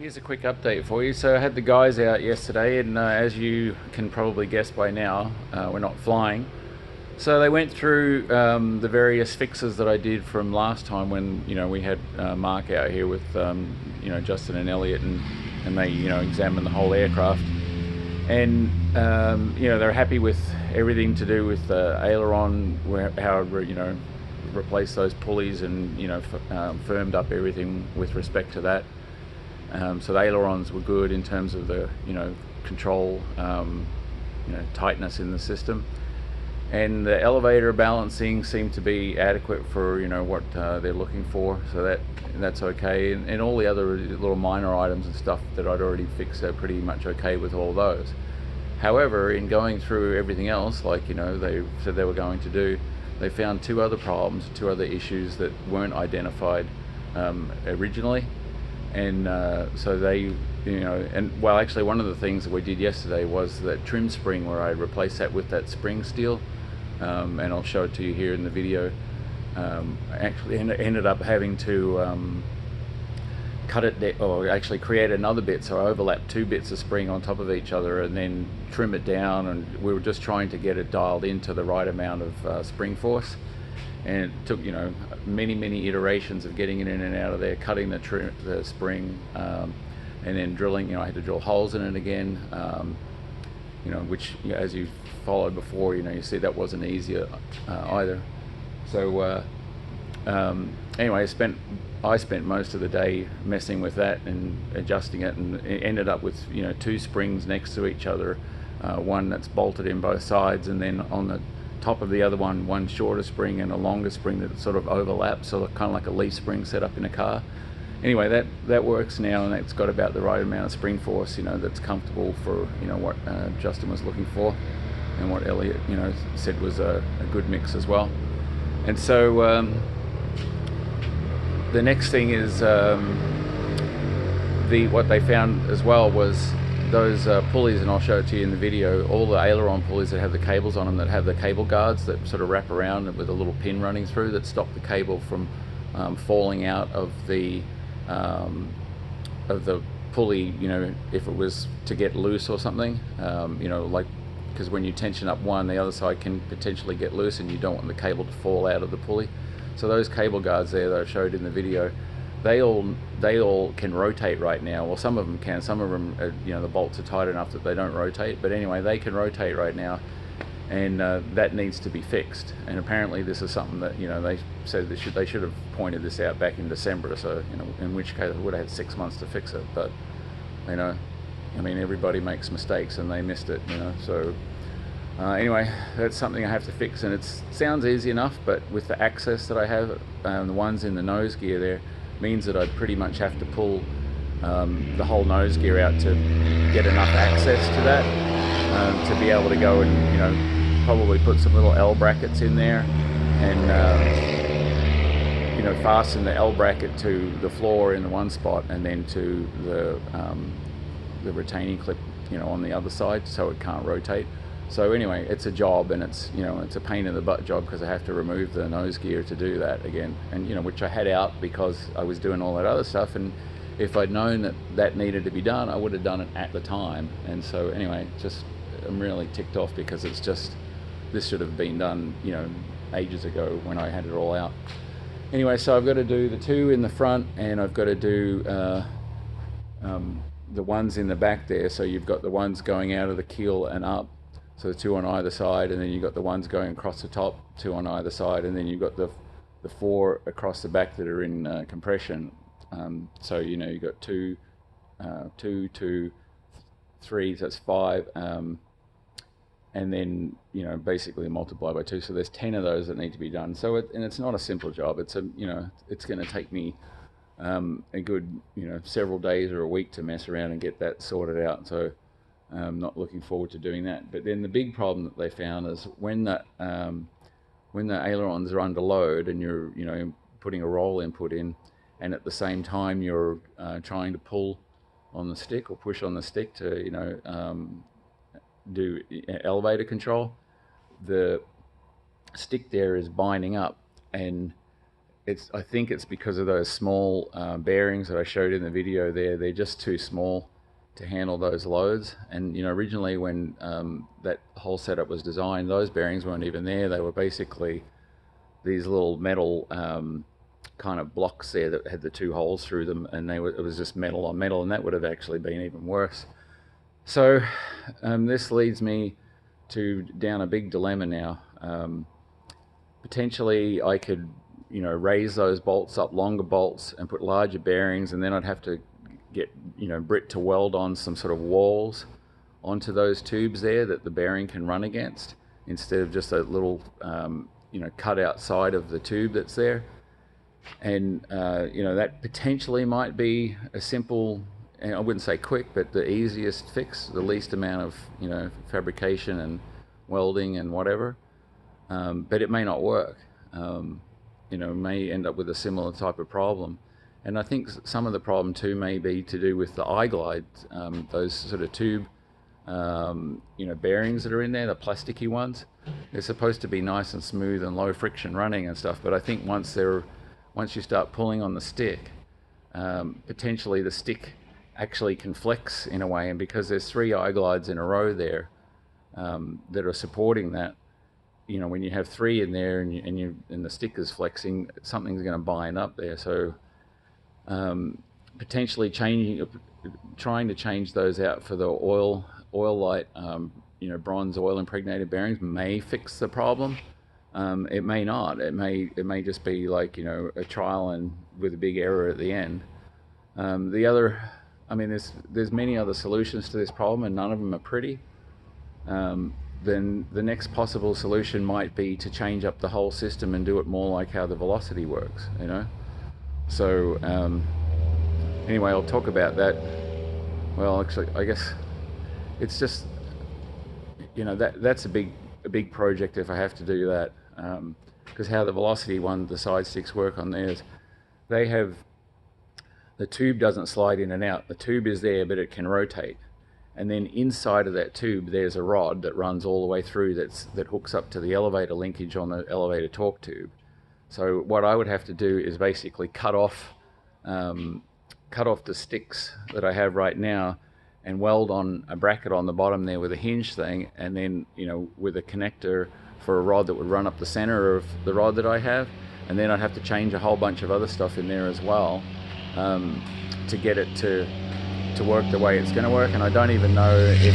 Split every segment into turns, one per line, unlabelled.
Here's a quick update for you. So I had the guys out yesterday, and as you can probably guess by now, we're not flying. So they went through the various fixes that I did from last time when we had Mark out here with Justin and Elliot, and they examined the whole aircraft, and they're happy with everything to do with the aileron, how replace those pulleys, and firmed up everything with respect to that. So the ailerons were good in terms of the control, tightness in the system, and the elevator balancing seemed to be adequate for what they're looking for. So that's okay, and all the other little minor items and stuff that I'd already fixed are pretty much okay with all those. However, in going through everything else, like they said they were going to do, they found two other problems, two other issues that weren't identified originally. And so they, actually one of the things that we did yesterday was that trim spring, where I replaced that with that spring steel, and I'll show it to you here in the video. Actually ended up having to cut it, or actually create another bit, so I overlapped two bits of spring on top of each other and then trim it down, and we were just trying to get it dialed into the right amount of spring force. And it took many iterations of getting it in and out of there, cutting the spring, and then drilling. I had to drill holes in it again, which as you followed before, you see that wasn't easy either. So anyway, I spent most of the day messing with that and adjusting it, and it ended up with two springs next to each other, one that's bolted in both sides, and then on the top of the other one shorter spring and a longer spring that sort of overlaps, so kind of like a leaf spring set up in a car. Anyway, that works now, and that's got about the right amount of spring force, that's comfortable for what Justin was looking for, and what Elliot said was a good mix as well. And so the next thing is what they found as well was those pulleys, and I'll show it to you in the video, all the aileron pulleys that have the cables on them, that have the cable guards that sort of wrap around with a little pin running through that stop the cable from falling out of the pulley, if it was to get loose or something, like, because when you tension up one, the other side can potentially get loose, and you don't want the cable to fall out of the pulley. So those cable guards there that I showed in the video, they all can rotate right now. Well, some of them can. Some of them, the bolts are tight enough that they don't rotate. But anyway, they can rotate right now, and that needs to be fixed. And apparently, this is something that they said they should have pointed this out back in December. So in which case, I would have had 6 months to fix it. But everybody makes mistakes, and they missed it. So anyway, that's something I have to fix, and it sounds easy enough. But with the access that I have, the ones in the nose gear there, means that I'd pretty much have to pull the whole nose gear out to get enough access to that, to be able to go and probably put some little L brackets in there, and fasten the L bracket to the floor in the one spot, and then to the retaining clip on the other side, so it can't rotate. So anyway, it's a job, and it's it's a pain in the butt job, because I have to remove the nose gear to do that again, and which I had out because I was doing all that other stuff, and if I'd known that needed to be done, I would have done it at the time. And so anyway, I'm really ticked off, because it's just, this should have been done ages ago when I had it all out. Anyway, so I've got to do the two in the front, and I've got to do the ones in the back there. So you've got the ones going out of the keel and up, so the two on either side, and then you've got the ones going across the top, two on either side, and then you've got the four across the back that are in compression. So you've got two, 3, so that's 5, and then basically multiply by 2. So there's 10 of those that need to be done. So it's not a simple job. It's it's going to take me a good several days or a week to mess around and get that sorted out. So I'm not looking forward to doing that. But then the big problem that they found is when the ailerons are under load, and you're putting a roll input in, and at the same time you're trying to pull on the stick or push on the stick to do elevator control, the stick there is binding up, and I think it's because of those small bearings that I showed in the video there. They're just too small to handle those loads. And originally when that whole setup was designed, those bearings weren't even there. They were basically these little metal kind of blocks there that had the two holes through them, and it was just metal on metal, and that would have actually been even worse. So this leads me down a big dilemma now. Potentially I could raise those bolts up, longer bolts, and put larger bearings, and then I'd have to get Brit to weld on some sort of walls onto those tubes there that the bearing can run against, instead of just a little cut outside of the tube that's there. And that potentially might be a simple, and I wouldn't say quick, but the easiest fix, the least amount of fabrication and welding and whatever. But it may not work. May end up with a similar type of problem. And I think some of the problem too may be to do with the iGlide, those sort of tube bearings that are in there, the plasticky ones. They're supposed to be nice and smooth and low friction running and stuff, but I think once you start pulling on the stick, potentially the stick actually can flex in a way, and because there's 3 iGlides in a row there that are supporting that, when you have 3 in there and the stick is flexing, something's going to bind up there. So potentially trying to change those out for the oil light, bronze oil impregnated bearings may fix the problem. It may not. It may just be like a trial and with a big error at the end. There's many other solutions to this problem, and none of them are pretty. Then the next possible solution might be to change up the whole system and do it more like how the Velocity works. So anyway, I'll talk about that. Well, actually, I guess it's just that's a big project if I have to do that, because how the Velocity one, the side sticks work on theirs, the tube doesn't slide in and out. The tube is there, but it can rotate, and then inside of that tube there's a rod that runs all the way through that hooks up to the elevator linkage on the elevator torque tube. So what I would have to do is basically cut off the sticks that I have right now and weld on a bracket on the bottom there with a hinge thing, and then with a connector for a rod that would run up the center of the rod that I have, and then I'd have to change a whole bunch of other stuff in there as well to get it to work the way it's going to work. And I don't even know if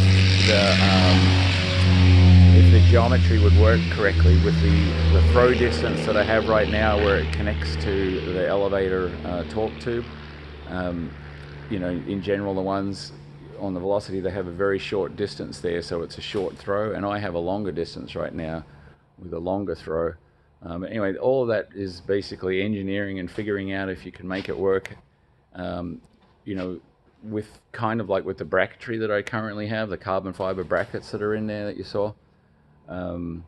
the geometry would work correctly with the throw distance that I have right now, where it connects to the elevator torque tube. In general, the ones on the Velocity, they have a very short distance there, so it's a short throw, and I have a longer distance right now with a longer throw. Anyway, all of that is basically engineering and figuring out if you can make it work, with kind of like with the bracketry that I currently have, the carbon fiber brackets that are in there that you saw, or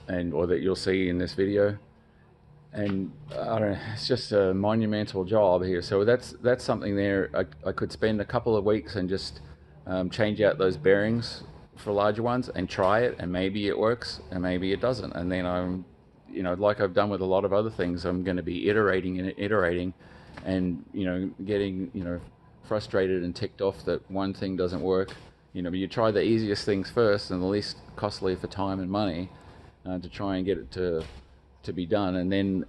that you'll see in this video. And I don't know, it's just a monumental job here. So that's something there. I could spend a couple of weeks and just change out those bearings for larger ones and try it, and maybe it works and maybe it doesn't. And then I'm, like I've done with a lot of other things, I'm going to be iterating and getting frustrated and ticked off that one thing doesn't work. But you try the easiest things first and the least costly for time and money to try and get it to be done, and then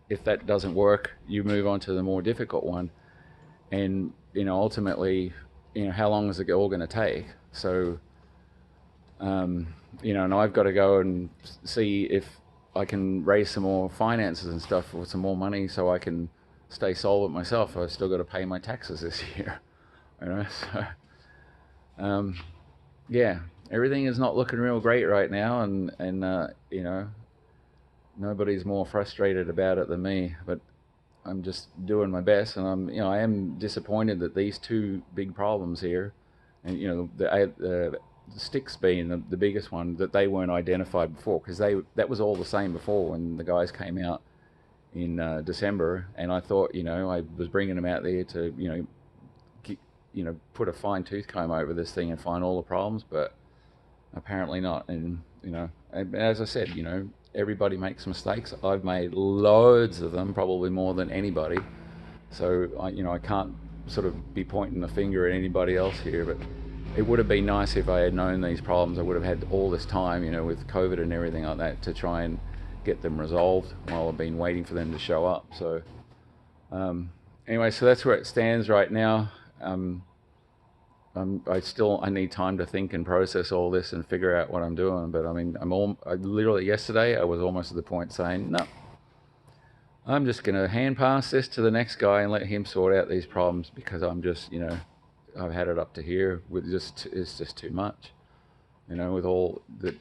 if that doesn't work, you move on to the more difficult one, and ultimately how long is it all going to take? So and I've got to go and see if I can raise some more finances and stuff with some more money so I can stay solvent myself. I've still got to pay my taxes this year, so yeah, everything is not looking real great right now, and nobody's more frustrated about it than me, but I'm just doing my best. And I am disappointed that these 2 big problems here, and the sticks being the biggest one, that they weren't identified before, because that was all the same before when the guys came out in December, and I thought I was bringing them out there to put a fine tooth comb over this thing and find all the problems, but apparently not. And as I said, everybody makes mistakes. I've made loads of them, probably more than anybody. So I can't sort of be pointing the finger at anybody else here, but it would have been nice if I had known these problems. I would have had all this time, with COVID and everything like that, to try and get them resolved while I've been waiting for them to show up. So anyway, so that's where it stands right now. I need time to think and process all this and figure out what I'm doing. But I mean, I literally yesterday I was almost at the point saying, no, I'm just going to hand pass this to the next guy and let him sort out these problems, because I'm just, I've had it up to here with it's just too much, with all the,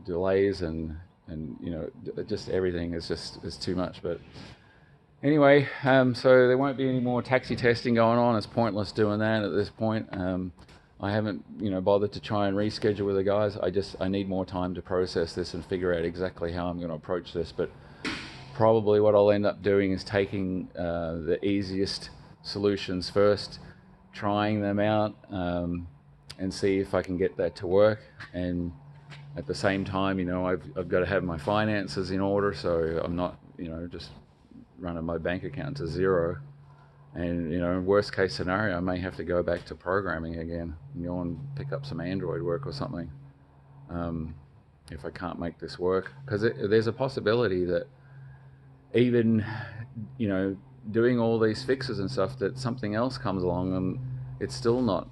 delays and just everything is too much. But anyway, so there won't be any more taxi testing going on. It's pointless doing that at this point. I haven't, bothered to try and reschedule with the guys. I need more time to process this and figure out exactly how I'm going to approach this. But probably what I'll end up doing is taking the easiest solutions first, trying them out, and see if I can get that to work. And at the same time, I've got to have my finances in order, so I'm not, just running my bank account to zero. And worst case scenario, I may have to go back to programming again, and pick up some Android work or something, if I can't make this work. Because there's a possibility that even doing all these fixes and stuff, that something else comes along and it's still not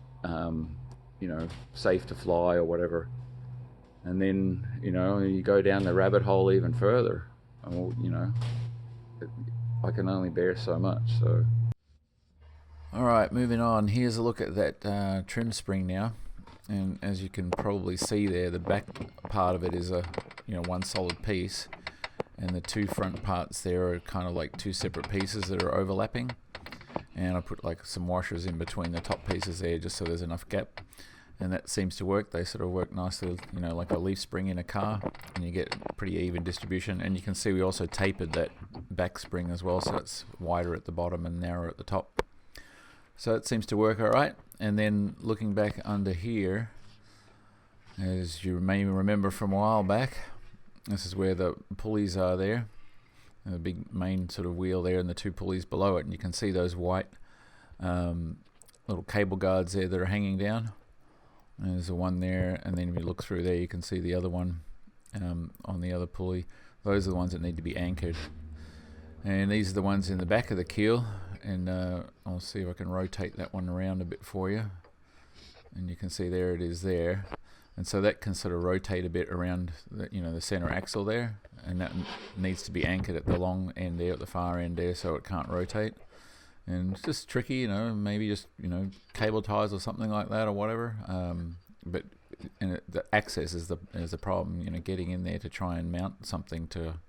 safe to fly or whatever. And then you go down the rabbit hole even further. I can only bear so much. So alright, moving on. Here's a look at that trim spring now. And as you can probably see there, the back part of it is a one solid piece, and the two front parts there are kind of like two separate pieces that are overlapping. And I put like some washers in between the top pieces there, just so there's enough gap, and that seems to work. They sort of work nicely, like a leaf spring in a car, and you get pretty even distribution. And you can see we also tapered that back spring as well, so it's wider at the bottom and narrower at the top. So it seems to work all right. And then looking back under here, as you may remember from a while back, this is where the pulleys are there. The big main sort of wheel there and the two pulleys below it. And you can see those white little cable guards there that are hanging down. And there's the one there. And then if you look through there, you can see the other one on the other pulley. Those are the ones that need to be anchored. And these are the ones in the back of the keel. And I'll see if I can rotate that one around a bit for you. And you can see there it is there. And so that can sort of rotate a bit around the center axle there, and that needs to be anchored at the long end there, at the far end there, so it can't rotate. And it's just tricky, maybe just cable ties or something like that or whatever. But the access is the problem. Getting in there to try and mount something to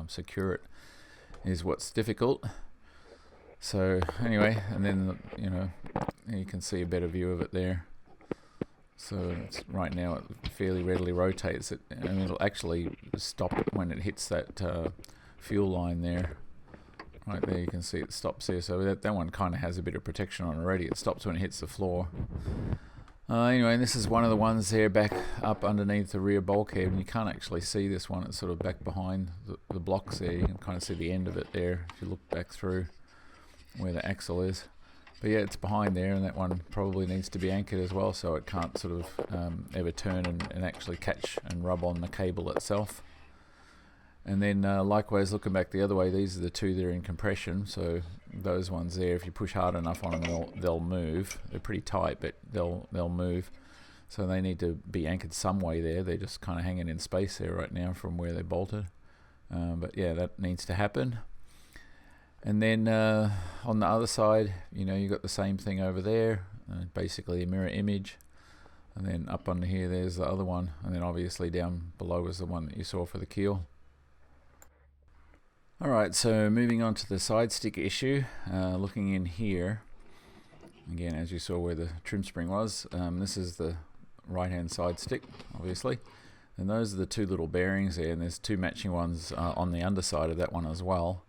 secure it is what's difficult. So anyway, and then you can see a better view of it there. So right now it fairly readily rotates it, and it'll actually stop when it hits that fuel line there. Right there you can see it stops there, so that one kind of has a bit of protection on already. It stops when it hits the floor. Anyway, and this is one of the ones there back up underneath the rear bulkhead, and you can't actually see this one. It's sort of back behind the blocks there. You can kind of see the end of it there if you look back through where the axle is. But yeah, it's behind there, and that one probably needs to be anchored as well, so it can't sort of ever turn and actually catch and rub on the cable itself. And then likewise, looking back the other way, these are the two that are in compression. So those ones there, if you push hard enough on them, they'll move. They're pretty tight, but they'll move. So they need to be anchored some way there. They're just kind of hanging in space there right now from where they're bolted. But yeah, that needs to happen. And then on the other side, you've got the same thing over there, basically a mirror image. And then up under here, there's the other one. And then obviously down below is the one that you saw for the keel. Alright, so moving on to the side stick issue, looking in here, again as you saw where the trim spring was, this is the right hand side stick obviously, and those are the two little bearings there, and there's two matching ones on the underside of that one as well.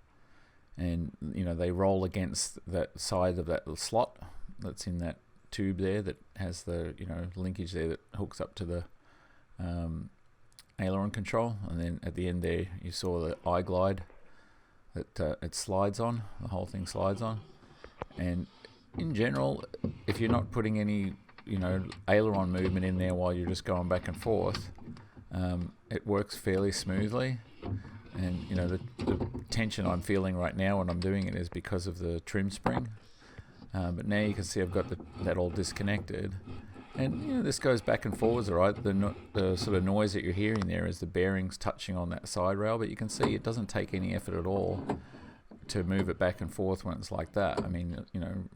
And they roll against that side of that slot that's in that tube there that has the linkage there that hooks up to the aileron control, and then at the end there you saw the eye glide that it slides on, the whole thing slides on. And in general, if you're not putting any aileron movement in there while you're just going back and forth, it works fairly smoothly. And the tension I'm feeling right now when I'm doing it is because of the trim spring. But now you can see I've got that all disconnected, and this goes back and forwards, all right. The sort of noise that you're hearing there is the bearings touching on that side rail, but you can see it doesn't take any effort at all to move it back and forth when it's like that. I mean,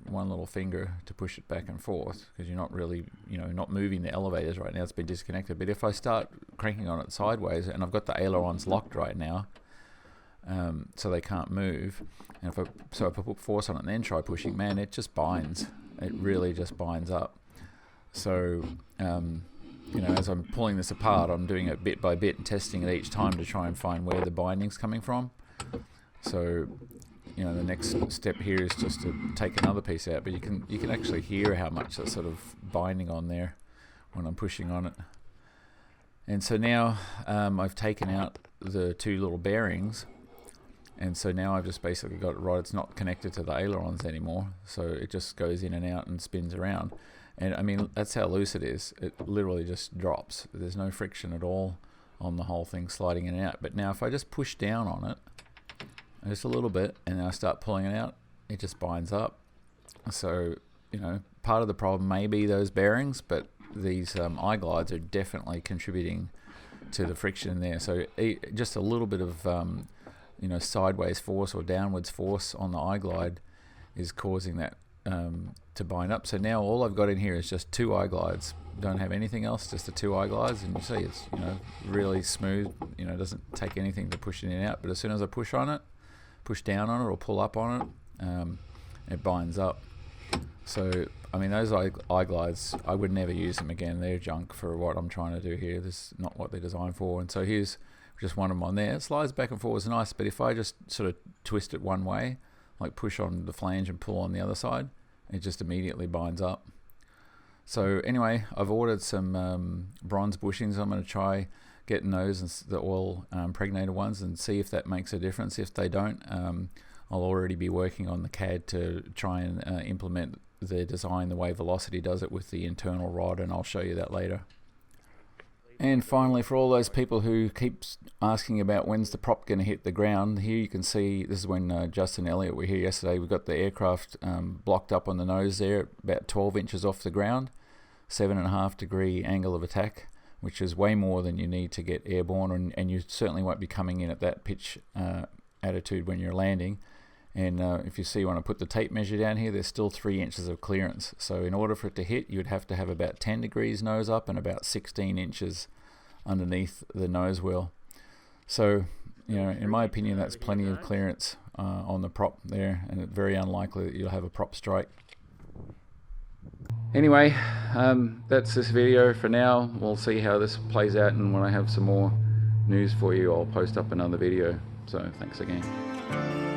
one little finger to push it back and forth, because you're not really, not moving the elevators right now. It's been disconnected. But if I start cranking on it sideways, and I've got the ailerons locked right now, so they can't move, and if I put force on it and then try pushing, man, it just binds. It really just binds up. So, as I'm pulling this apart, I'm doing it bit by bit and testing it each time to try and find where the binding's coming from. So, the next step here is just to take another piece out, but you can actually hear how much that's sort of binding on there when I'm pushing on it. And so now I've taken out the two little bearings, and so now I've just basically got it right. It's not connected to the ailerons anymore, so it just goes in and out and spins around. And I mean, that's how loose it is. It literally just drops. There's no friction at all on the whole thing sliding in and out. But now if I just push down on it just a little bit, and then I start pulling it out, it just binds up. So, part of the problem may be those bearings, but these eye glides are definitely contributing to the friction there. So just a little bit of sideways force or downwards force on the eye glide is causing that to bind up. So now all I've got in here is just two eye glides. Don't have anything else, just the two eye glides, and you see it's really smooth. Doesn't take anything to push it in and out. But as soon as I push down on it or pull up on it, it binds up. So I mean, those eye glides, I would never use them again. They're junk for what I'm trying to do here. This is not what they're designed for. And so here's just one of them on there. It slides back and forth, is nice, but if I just sort of twist it one way, like push on the flange and pull on the other side, it just immediately binds up. So anyway, I've ordered some bronze bushings. I'm going to try getting those, and the oil impregnated ones, and see if that makes a difference. If they don't, I'll already be working on the CAD to try and implement the design the way Velocity does it with the internal rod, and I'll show you that later. And finally, for all those people who keeps asking about when's the prop going to hit the ground, here you can see this is when Justin and Elliot were here yesterday. We've got the aircraft blocked up on the nose there, about 12 inches off the ground, 7.5 degree angle of attack, which is way more than you need to get airborne, and you certainly won't be coming in at that pitch attitude when you're landing. And if you see when I put the tape measure down here, there's still 3 inches of clearance. So in order for it to hit, you'd have to have about 10 degrees nose up and about 16 inches underneath the nose wheel. So, in my opinion, that's plenty of clearance on the prop there, and it's very unlikely that you'll have a prop strike. Anyway, that's this video for now. We'll see how this plays out, and when I have some more news for you, I'll post up another video. So thanks again.